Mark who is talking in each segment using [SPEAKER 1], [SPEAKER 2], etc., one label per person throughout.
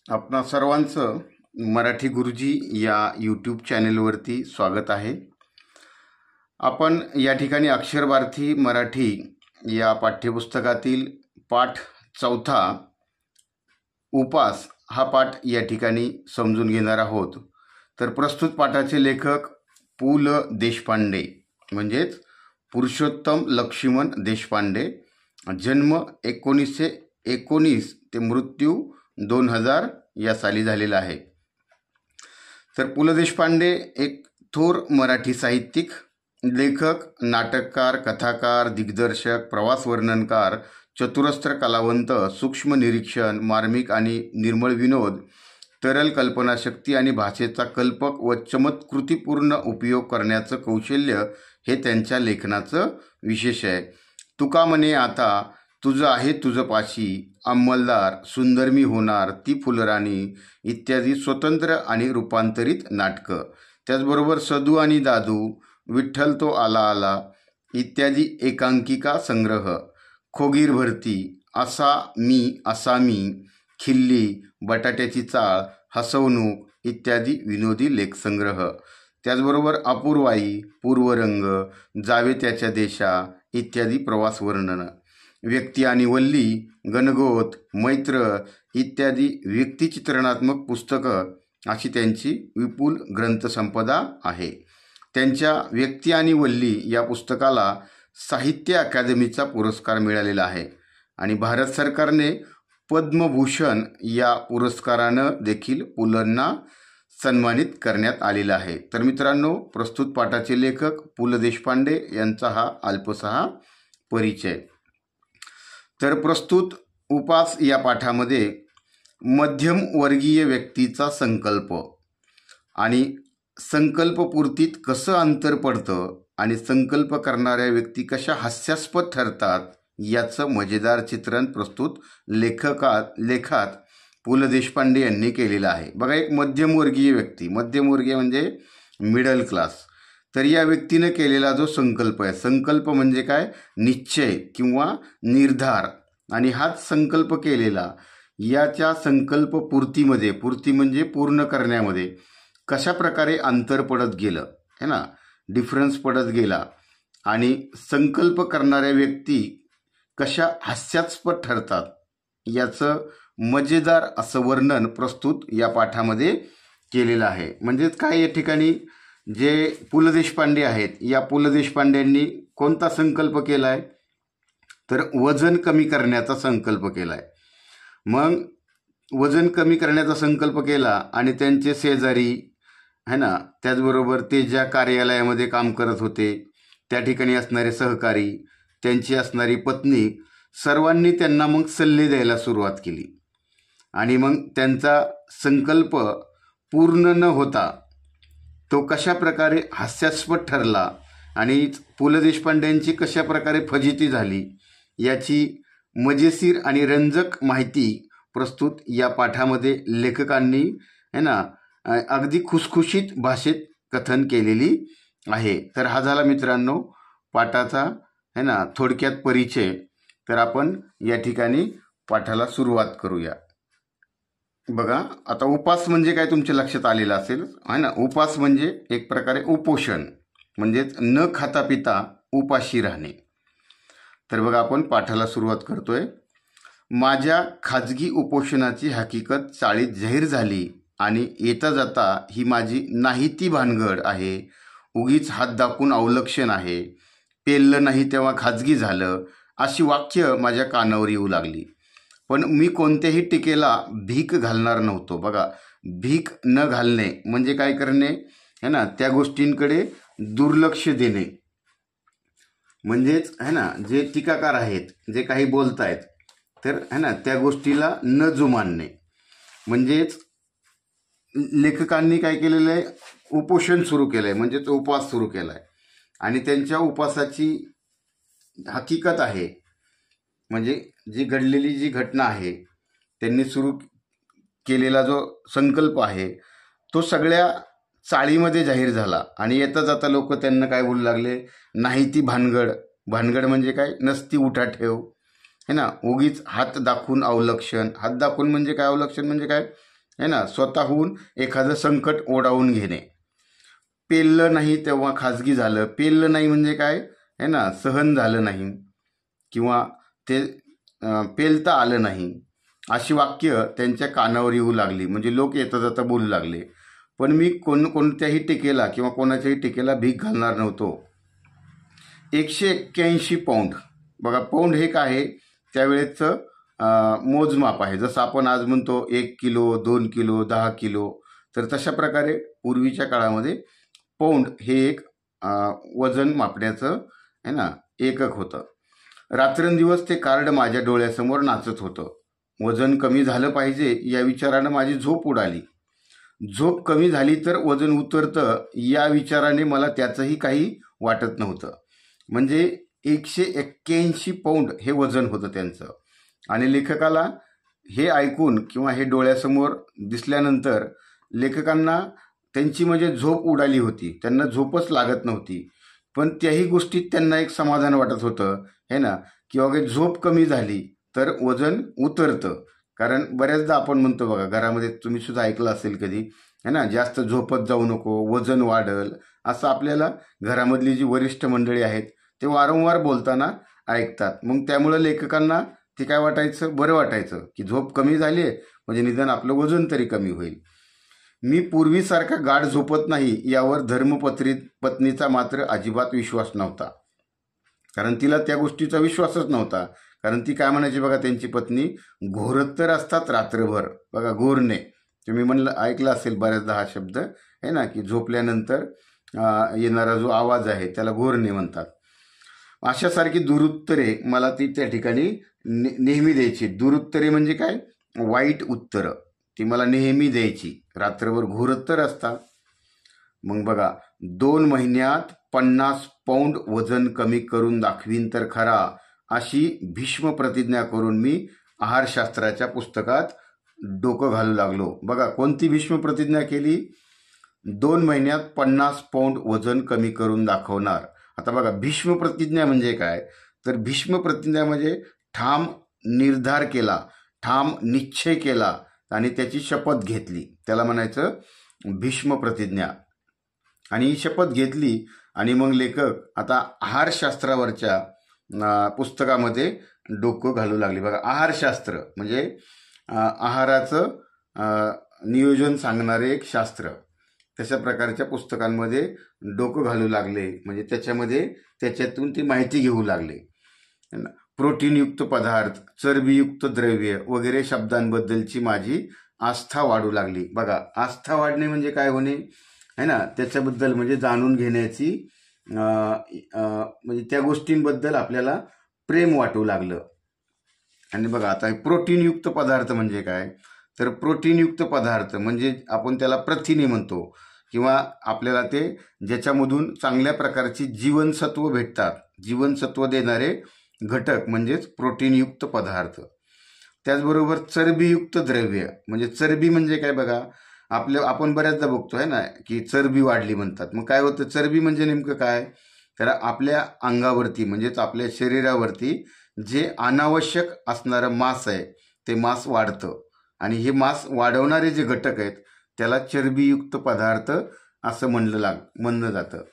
[SPEAKER 1] आपणा सर्वांचं मराठी गुरुजी या यूट्यूब चॅनेलवरती स्वागत आहे. आपण या ठिकाणी अक्षर भारती मराठी या पाठ्यपुस्तकातील पाठ 4 उपास हा पाठ या ठिकाणी समजून घेणार आहोत. तर प्रस्तुत पाठाचे लेखक पु ल देशपांडे म्हणजेच पुरुषोत्तम लक्ष्मण देशपांडे. जन्म 1919 ते मृत्यू 2000 या साली झालेला आहे. तर पु ल देशपांडे एक थोर मराठी साहित्यिक, लेखक, नाटककार, कथाकार, दिग्दर्शक, प्रवास वर्णनकार, चतुरस्त्र कलावंत, सूक्ष्म निरीक्षण, मार्मिक आणि निर्मळ विनोद, तरल कल्पनाशक्ती आणि भाषेचा कल्पक व चमत्कृतीपूर्ण उपयोग करण्याचं कौशल्य हे त्यांच्या लेखनाचं विशेष आहे. तुका म्हणे आता तुझं आहे तुझं पाशी, अंमलदार, सुंदर मी होणार, ती फुलराणी इत्यादी स्वतंत्र आणि रूपांतरित नाटकं. त्याचबरोबर सदू आणि दादू, विठ्ठल तो आला आला इत्यादी एकांकिका संग्रह, खोगीर भरती, असा मी, खिल्ली, बटाट्याची चाळ, हसवणूक इत्यादी विनोदी लेखसंग्रह. त्याचबरोबर अपूर्वाई, पूर्वरंग, जावे त्याच्या देशा इत्यादी प्रवास वर्णन, व्यक्ती आणि वल्ली, गणगोत, मैत्र इत्यादी व्यक्तिचित्रणात्मक पुस्तकं अशी त्यांची विपुल ग्रंथसंपदा आहे. त्यांच्या व्यक्ती आणि वल्ली या पुस्तकाला साहित्य अकादमीचा पुरस्कार मिळालेला आहे आणि भारत सरकारने पद्मभूषण या पुरस्कारानं देखील पुलंना सन्मानित करण्यात आलेला आहे. तर मित्रांनो, प्रस्तुत पाठाचे लेखक पु ल देशपांडे यांचा हा अल्पसा परिचय. तर प्रस्तुत उपास या पाठामध्ये मध्यमवर्गीय व्यक्तीचा संकल्प आणि संकल्पपूर्तीत कसं अंतर पडतं आणि संकल्प करणाऱ्या व्यक्ती कशा हास्यास्पद ठरतात याचं मजेदार चित्रण प्रस्तुत लेखात पु ल देशपांडे यांनी केलेलं आहे. बघा, एक मध्यमवर्गीय व्यक्ती, मध्यमवर्गीय म्हणजे मिडल क्लास. तर या व्यक्तीनं केलेला जो संकल्प आहे, संकल्प म्हणजे काय, निश्चय किंवा निर्धार, आणि हाच संकल्प केलेला याच्या संकल्पपूर्तीमध्ये, पूर्ती म्हणजे पूर्ण करण्यामध्ये कशा प्रकारे अंतर पडत गेलं है ना, डिफरन्स पडत गेला, आणि संकल्प करणाऱ्या व्यक्ती कशा हास्यास्पद ठरतात याचं मजेदार असं वर्णन प्रस्तुत या पाठामध्ये केलेलं आहे. म्हणजेच काय, या ठिकाणी जे पु ल देशपांडे आहेत, या पु ल देशपांड्यांनी कोणता संकल्प केला आहे, तर वजन कमी करण्याचा संकल्प केला आहे. मग वजन कमी करण्याचा संकल्प केला आणि त्यांचे शेजारी है ना, त्याचबरोबर ते ज्या कार्यालयामध्ये काम करत होते त्या ठिकाणी असणारे सहकारी, त्यांची असणारी पत्नी, सर्वांनी त्यांना मग सल्ले द्यायला सुरुवात केली. आणि मग त्यांचा संकल्प पूर्ण न होता तो कशा प्रकारे हास्यास्पद ठरला आणि पु ल देशपांड्यांची कशा प्रकारे फजिती झाली याची मजेशीर आणि रंजक माहिती प्रस्तुत या पाठामध्ये लेखकांनी है ना अगदी खुसखुशीत भाषेत कथन केलेली आहे. तर हा झाला मित्रांनो पाठाचा है ना थोडक्यात परिचय. तर आपण या ठिकाणी पाठाला सुरुवात करूया. बघा, आता उपास म्हणजे काय तुमच्या लक्षात आलेलं असेल है ना. उपास म्हणजे एक प्रकारे उपोषण, म्हणजेच न खाता पिता उपाशी राहणे. तर बघा, आपण पाठाला सुरुवात करतोय. माझ्या खाजगी उपोषणाची हकीकत चाळीत जाहीर झाली आणि येता जाता ही माझी नाही ती भानगड आहे, उगीच हात दाखवून अवलक्षण आहे, पेललं नाही तेव्हा खाजगी झालं, अशी वाक्य माझ्या कानावर येऊ लागली. पण मी कोणत्याही टीकेला भीक घालणार नव्हतो. बघा, भीक न घालणे म्हणजे काय करणे है ना, त्या गोष्टींकडे दुर्लक्ष देणे. म्हणजेच है ना, जे टीकाकार आहेत, जे काही बोलतायत, तर है ना त्या गोष्टीला न जुमानणे. म्हणजेच लेखकांनी काय केलेलं आहे, उपोषण सुरू केलं आहे, म्हणजेच उपवास सुरू केला आहे. आणि त्यांच्या उपवासाची हकीकत आहे, म्हणजे जी घडलेली जी घटना आहे, त्यांनी सुरू केलेला जो संकल्प आहे तो सगळ्या चाळीमध्ये जाहीर झाला. आणि येता जाता लोक त्यांना काय बोलू लागले, नाही ती भानगड. भानगड म्हणजे काय, नसती उठाठेव है ना, उगीच हात दाखवून अवलक्षण. हात दाखवून म्हणजे काय, अवलक्षण म्हणजे काय, है ना, स्वतःहून एखादं संकट ओढावून घेणे. पेललं नाही तेव्हा खाजगी झालं. पेललं नाही म्हणजे काय आहे ना, सहन झालं नाही किंवा ते पेलता आलं नाही, अशी वाक्य त्यांच्या कानावर येऊ लागली. म्हणजे लोक येता जाता बोलू लागले. पण मी कोणत्याही टीकेला किंवा कोणाच्याही टीकेला भीक घालणार नव्हतो. 181 पौंड, बघा पौंड हे काय आहे, त्यावेळेचं मोजमाप आहे. जसं आपण आज म्हणतो 1 किलो, 2 किलो, 10 किलो, तर तशा प्रकारे पूर्वीच्या काळामध्ये पौंड हे एक वजन मापण्याचं आहे ना एकक होतं. रात्रंदिवस ते कार्ड माझ्या डोळ्यासमोर नाचत होतं. वजन कमी झालं पाहिजे या विचारानं माझी झोप उडाली. झोप कमी झाली तर वजन उतरतं या विचाराने मला त्याचंही काही वाटत नव्हतं. म्हणजे 181 पौंड हे वजन होतं त्यांचं. आणि लेखकाला हे ऐकून किंवा हे डोळ्यासमोर दिसल्यानंतर लेखकांना त्यांची म्हणजे झोप उडाली होती. त्यांना झोपच लागत नव्हती. पण त्याही गोष्टीत त्यांना एक समाधान वाटत होतं है ना, की वगैरे झोप कमी झाली तर वजन उतरतं. कारण बऱ्याचदा आपण म्हणतो बघा, घरामध्ये तुम्ही सुद्धा ऐकलं असेल कधी है ना, जास्त झोपत जाऊ नको, वजन वाढल, असं आपल्याला घरामधली जी वरिष्ठ मंडळी आहेत ते वारंवार बोलताना ऐकतात. मग त्यामुळं लेखकांना ते काय वाटायचं, बरं वाटायचं की झोप कमी झाली आहे म्हणजे निदान आपलं वजन तरी कमी होईल. मी पूर्वीसारखा गाढ झोपत नाही यावर पत्नीचा मात्र अजिबात विश्वास नव्हता. कारण तिला त्या गोष्टीचा विश्वासच नव्हता. कारण ती काय म्हणायची बघा, त्यांची पत्नी, घोरत तर असतात रात्रभर. बघा घोरणे, तुम्ही म्हणलं ऐकलं असेल बऱ्याचदा हा शब्द आहे ना, की झोपल्यानंतर येणारा जो आवाज आहे त्याला घोरणे म्हणतात. अशासारखी दुरुत्तरे मला ती त्या ठिकाणी नेहमी द्यायची. दुरुत्तरे म्हणजे काय, वाईट उत्तरं ती मला नेहमी द्यायची. रात्रभर घोरत तर असता. मग बघा, 2 महिन्यात 50 पौंड वजन कमी करून दाखवीन तर खरा, अशी भीष्म प्रतिज्ञा करून मी आहारशास्त्राच्या पुस्तकात डोकं घालू लागलो. बघा कोणती भीष्म प्रतिज्ञा केली, 2 महिन्यात 50 पौंड वजन कमी करून दाखवणार. आता बघा, भीष्म प्रतिज्ञा म्हणजे काय, तर भीष्म प्रतिज्ञा म्हणजे ठाम निर्धार केला, ठाम निश्चय केला आणि त्याची शपथ घेतली, त्याला म्हणायचं भीष्म प्रतिज्ञा. आणि ही शपथ घेतली आणि मग लेखक आता आहारशास्त्रावरच्या पुस्तकामध्ये डोकं घालू लागले. बघा, आहारशास्त्र म्हणजे आहाराचं नियोजन सांगणारे एक शास्त्र. तशा प्रकारच्या पुस्तकांमध्ये डोकं घालू लागले. म्हणजे त्याच्यातून ती माहिती घेऊ लागले. प्रोटीनयुक्त पदार्थ, चरबीयुक्त द्रव्य वगैरे शब्दांबद्दलची माझी आस्था वाढू लागली. बघा, आस्था वाढणे म्हणजे काय होणे है ना, त्याच्याबद्दल म्हणजे जाणून घेण्याची म्हणजे त्या गोष्टींबद्दल आपल्याला प्रेम वाटू लागलं. आणि बघा आता प्रोटीनयुक्त पदार्थ म्हणजे काय, तर प्रोटीनयुक्त पदार्थ म्हणजे आपण त्याला प्रथिने म्हणतो किंवा आपल्याला ते ज्याच्यामधून चांगल्या प्रकारची जीवनसत्व भेटतात, जीवनसत्व देणारे घटक म्हणजेच प्रोटीनयुक्त पदार्थ. त्याचबरोबर चरबीयुक्त द्रव्य म्हणजे चरबी म्हणजे काय बघा, आपण बऱ्याचदा बघतो आहे ना की चरबी वाढली म्हणतात. मग काय होतं, चरबी म्हणजे नेमकं काय, तर आपल्या अंगावरती म्हणजेच आपल्या शरीरावरती जे अनावश्यक असणारं मांस आहे ते मांस वाढतं आणि हे मांस वाढवणारे जे घटक आहेत त्याला चरबीयुक्त पदार्थ असं म्हणलं जातं.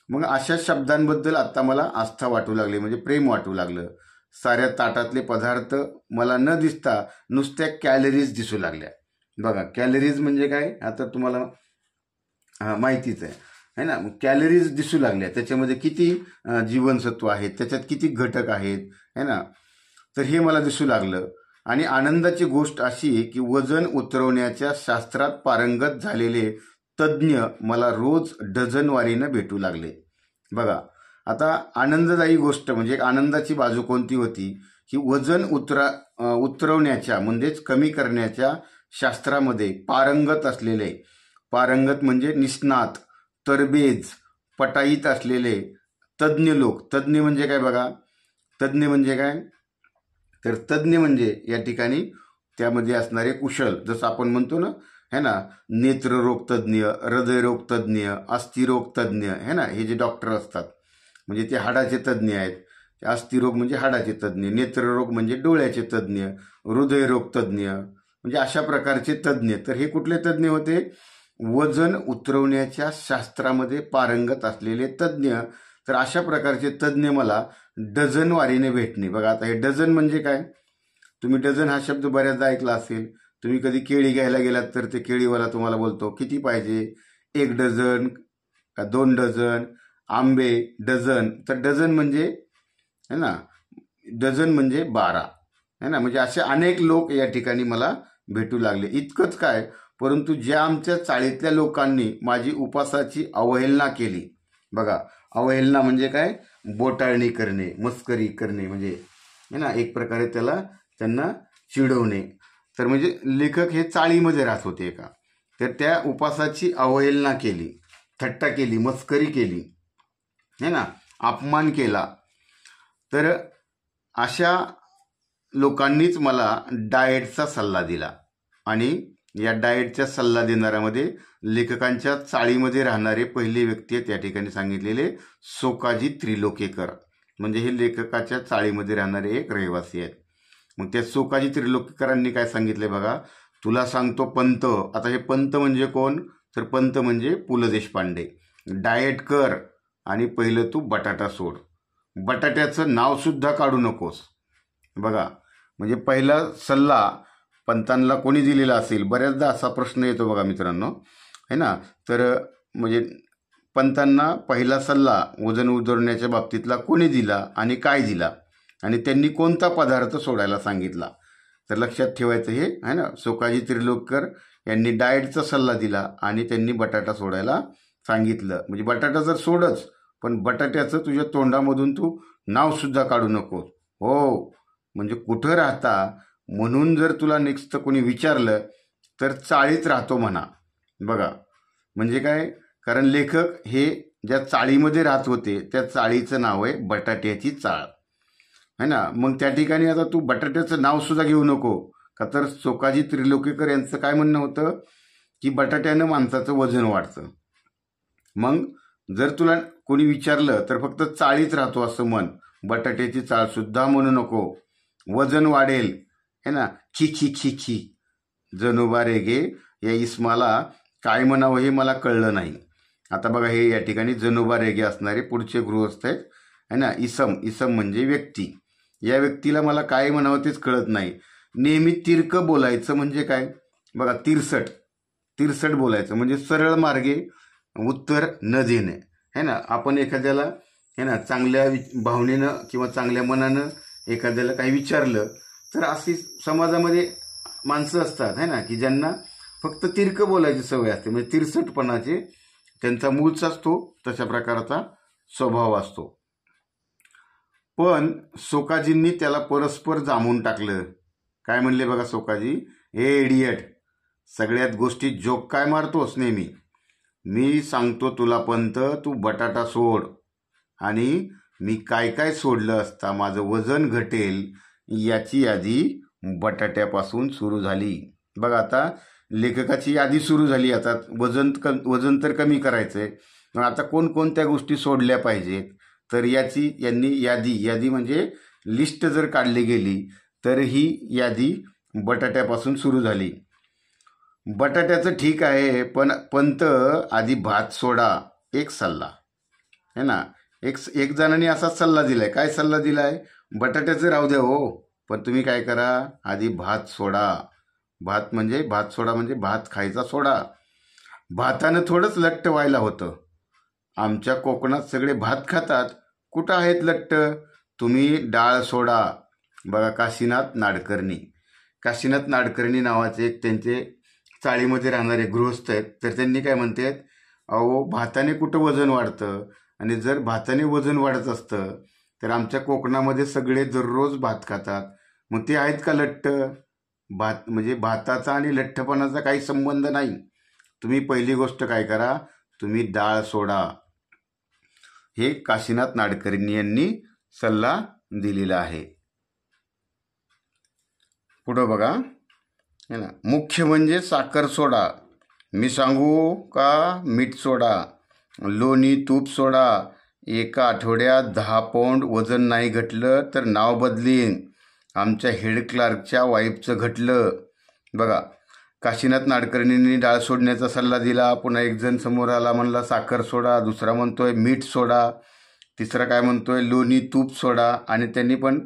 [SPEAKER 1] मग अशा शब्दांबद्दल आता मला आस्था वाटू लागली, म्हणजे प्रेम वाटू लागलं. साऱ्या ताटातले पदार्थ मला न दिसता नुसत्या कॅलरीज दिसू लागल्या. बघा, कॅलरीज म्हणजे काय आता तुम्हाला माहितीच आहे ना. कॅलरीज दिसू लागल्या, त्याच्यामध्ये किती जीवनसत्व आहेत, त्याच्यात किती घटक आहेत है ना, तर हे मला दिसू लागलं. आणि आनंदाची गोष्ट अशी की वजन उतरवण्याच्या शास्त्रात पारंगत झालेले तज्ज्ञ मला रोज डझनवारीनं भेटू लागले. बघा, आता आनंददायी गोष्ट म्हणजे एक आनंदाची बाजू कोणती होती की वजन उतरवण्याच्या म्हणजेच कमी करण्याच्या शास्त्रामध्ये पारंगत असलेले, पारंगत म्हणजे निष्णात, तरबेज, पटाईत असलेले तज्ज्ञ लोक. तज्ज्ञ म्हणजे काय बघा, तज्ज्ञ म्हणजे काय, तर तज्ज्ञ म्हणजे या ठिकाणी त्यामध्ये असणारे कुशल, जसं आपण म्हणतो ना है ना, नेत्ररोग तज्ज्ञ, हृदयरोग तज्ज्ञ, अस्थिरोग तज्ज्ञ है ना, हे जे डॉक्टर असतात म्हणजे ते हाडाचे तज्ज्ञ आहेत. अस्थिरोग म्हणजे हाडाचे तज्ज्ञ, नेत्ररोग म्हणजे डोळ्याचे तज्ज्ञ, हृदयरोग तज्ज्ञ म्हणजे अशा प्रकारचे तज्ज्ञ. तर हे कुठले तज्ज्ञ होते? वजन उतरवण्याच्या शास्त्रामध्ये पारंगत असलेले तज्ज्ञ. तर अशा प्रकारचे तज्ज्ञ मला डझनवारीने भेटणे. बघा आता हे डझन म्हणजे काय? तुम्ही डझन हा शब्द बऱ्याचदा ऐकला असेल. तुम्ही कधी केळी घ्यायला गेलात तर ते केळीवाला तुम्हाला बोलतो किती पाहिजे, 1 डझन का 2 डझन, आंबे डझन. तर डझन म्हणजे है ना, डझन म्हणजे 12 है ना. म्हणजे असे अनेक लोक या ठिकाणी मला भेटू लागले. इतकंच काय, परंतु ज्या आमच्या चाळीतल्या लोकांनी माझी उपासाची अवहेलना केली. बघा, अवहेलना म्हणजे काय? बोटाळणी करणे, मस्करी करणे, म्हणजे है ना, एक प्रकारे त्यांना चिडवणे. तर म्हणजे लेखक हे चाळीमध्ये राहत होते का, तर त्या उपासाची अवहेलना केली, थट्टा केली, मस्करी केली है ना, अपमान केला. तर अशा लोकांनीच मला डाएटचा सल्ला दिला. आणि या डाएटचा सल्ला देणाऱ्यामध्ये लेखकांच्या चाळीमध्ये राहणारे पहिले व्यक्ती आहेत या ठिकाणी सांगितलेले सोकाजी त्रिलोकेकर. म्हणजे हे लेखकाच्या चाळीमध्ये राहणारे एक रहिवासी आहेत. मग त्या सोकाजी त्रिलोकेकरांनी काय सांगितले बघा, तुला सांगतो पंत. आता हे पंत म्हणजे कोण? तर पंत म्हणजे पु ल देशपांडे. डाएट कर आणि पहिलं तू बटाटा सोड. बटाट्याचं नाव सुद्धा काढू नकोस. बघा, म्हणजे पहिला सल्ला पंतांना कोणी दिलेला असेल? बऱ्याचदा असा प्रश्न येतो बघा मित्रांनो, है ना. तर म्हणजे पंतांना पहिला सल्ला वजन उतरवण्याच्या बाबतीतला कोणी दिला आणि काय दिला, आणि त्यांनी कोणता पदार्थ सोडायला सांगितला? तर लक्षात ठेवायचं हे आहे ना. सोकाजी त्रिलोकेकर यांनी डाएटचा सल्ला दिला आणि त्यांनी बटाटा सोडायला सांगितलं. म्हणजे बटाटा जर सोडच, पण बटाट्याचं तुझ्या तोंडामधून तू नावसुद्धा काढू नकोस. हो, म्हणजे कुठं राहता म्हणून जर तुला नेक्स्ट कोणी विचारलं तर चाळीत राहतो म्हणा. बघा, म्हणजे काय? कारण लेखक हे ज्या चाळीमध्ये राहत होते त्या चाळीचं नाव आहे बटाट्याची चाळ, है ना. मग त्या ठिकाणी आता तू बटाट्याचं नाव सुद्धा घेऊ नको का, तर सोकाजी त्रिलोकेकर यांचं काय म्हणणं होतं की बटाट्यानं माणसाचं वजन वाढतं. मग जर तुला कोणी विचारलं तर फक्त चाळीत राहतो असं म्हण, बटाट्याची चाळ सुद्धा म्हणू नको. वजन वाढेल है ना. खी खी खी खी जणोबा रेगे या इसमाला काय म्हणावं हे मला कळलं नाही. आता बघा, हे या ठिकाणी जणोबा रेगे असणारे पुढचे गृहस्थ आहेत है ना. इसम म्हणजे व्यक्ती. या व्यक्तीला मला काय म्हणावं तेच कळत नाही. नेहमी तिरकं बोलायचं म्हणजे काय? बघा, तिरसट बोलायचं म्हणजे सरळ मार्गे उत्तर न देणे है ना. आपण एखाद्याला है ना चांगल्या भावनेनं किंवा चांगल्या मनानं एखाद्याला काही विचारलं तर अशी समाजामध्ये माणसं असतात है ना, की ज्यांना फक्त तिरकं बोलायची सवय असते. म्हणजे तिरसटपणाचे त्यांचा मूळचा असतो, तशा प्रकारचा स्वभाव असतो. पण सोकाजींनी त्याला परस्पर जामून टाकलं. काय म्हणले बघा सोकाजी, ए इडियट, सगळ्यात गोष्टीत जोक काय मारतोस नेहमी? मी सांगतो तुला पंत, तू बटाटा सोड. आणि मी काय काय सोडलं असता माझं वजन घटेल याची यादी बटाट्यापासून सुरू झाली. बघा, आता लेखकाची यादी सुरू झाली. आता वजन तर कमी करायचं आहे, मग आता कोणकोणत्या गोष्टी सोडल्या पाहिजेत, तर यांनी यादी म्हणजे लिस्ट जर काढली गेली तर ही यादी बटाट्यापासून सुरू झाली. बटाट्याचं ठीक आहे, पण पंत आधी भात सोडा, एक सल्ला है ना. एक जणांनी असा सल्ला दिलाय. काय सल्ला दिलाय? बटाट्याचं राहू द्या हो, पण तुम्ही काय करा, आधी भात सोडा. भात सोडा म्हणजे भात खायचा सोडा. भातानं थोडंच लट्ट व्हायला होतं. आमच्या कोकणात सगळे भात खातात, कुठं आहेत लट्ट? तुम्ही डाळ सोडा. बघा, काशीनाथ नाडकर्णी नावाचे एक त्यांचे चाळीमध्ये राहणारे गृहस्थ आहेत. तर त्यांनी काय म्हणतात, अहो भाताने कुठं वजन वाढतं, आणि जर भाताने वजन वाढत असतं तर आमच्या कोकणामध्ये सगळे दररोज भात खातात, मग ते आहेत का लठ्ठ? म्हणजे भाताचा आणि लठ्ठपणाचा काही संबंध नाही. तुम्ही पहिली गोष्ट काय करा, तुम्ही डाळ सोडा. हे काशीनाथ नाडकर्णी यांनी सल्ला दिलेला आहे. पुढं बघा है ना. मुख्य म्हणजे साखर सोडा. मी सांगू का? मीठ सोडा, लोणी तूप सोडा. एका आठवड्यात 10 पौंड वजन नाही घटलं तर नाव बदलीन. आमच्या हेड क्लार्कच्या वाईफचं घटलं. बघा, काशीनाथ नाडकर्णींनी डाळ सोडण्याचा सल्ला दिला. पुन्हा एक जण समोर आला, म्हणला साखर सोडा. दुसरा म्हणतोय मीठ सोडा. तिसरा काय म्हणतोय लोणी तूप सोडा. आणि त्यांनी पण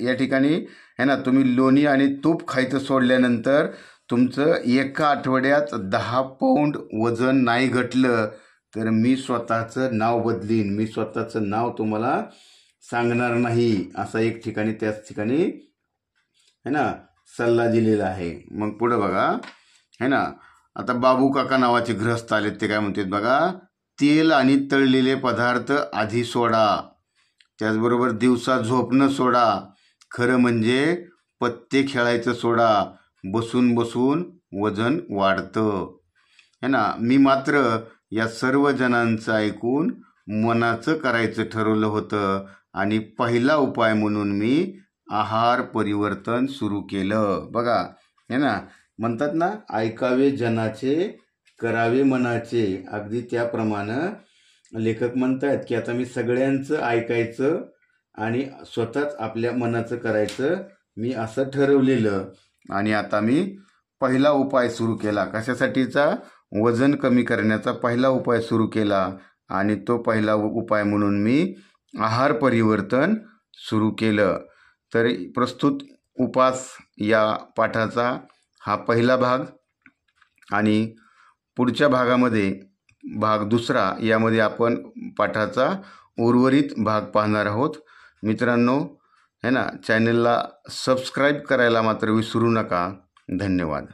[SPEAKER 1] या ठिकाणी है ना, तुम्ही लोणी आणि तूप खायचं सोडल्यानंतर तुमचं एका आठवड्यात 10 पौंड वजन नाही घटलं तर मी स्वतःचं नाव बदलीन, मी स्वतःचं नाव तुम्हाला सांगणार नाही, असा एक ठिकाणी त्याच ठिकाणी है ना सल्ला दिलेला आहे. मग पुढं बघा है ना, आता बाबू काका नावाचे गृहस्थ आलेत. ते काय म्हणतात बघा, तेल आणि तळलेले पदार्थ आधी सोडा. त्याचबरोबर दिवसा झोपणं सोडा. खरं म्हणजे पत्ते खेळायचं सोडा. बसून बसून वजन वाढतं है ना. मी मात्र या सर्व जणांचं ऐकून मनाचं करायचं ठरवलं होतं आणि पहिला उपाय म्हणून मी आहार परिवर्तन सुरू केलं. बघा है ना, म्हणतात ना, ऐकावे जनाचे करावे मनाचे. अगदी त्याप्रमाणे लेखक म्हणतात की आता मी सगळ्यांचं ऐकायचं आणि स्वतःच आपल्या मनाचं करायचं मी असं ठरवलेलं. आणि आता मी पहिला उपाय सुरू केला. कशासाठीचा? वजन कमी करण्याचा पहिला उपाय सुरू केला. आणि तो पहिला उपाय म्हणून मी आहार परिवर्तन सुरू केलं. तर प्रस्तुत उपास या पाठाचा हा पहिला भाग. आणि पुढच्या भागामध्ये भाग दुसरा, यामध्ये आपण पाठाचा उर्वरित भाग पाहणार आहोत. मित्रांनो है ना, चॅनलला सबस्क्राईब करायला मात्र विसरू नका. धन्यवाद.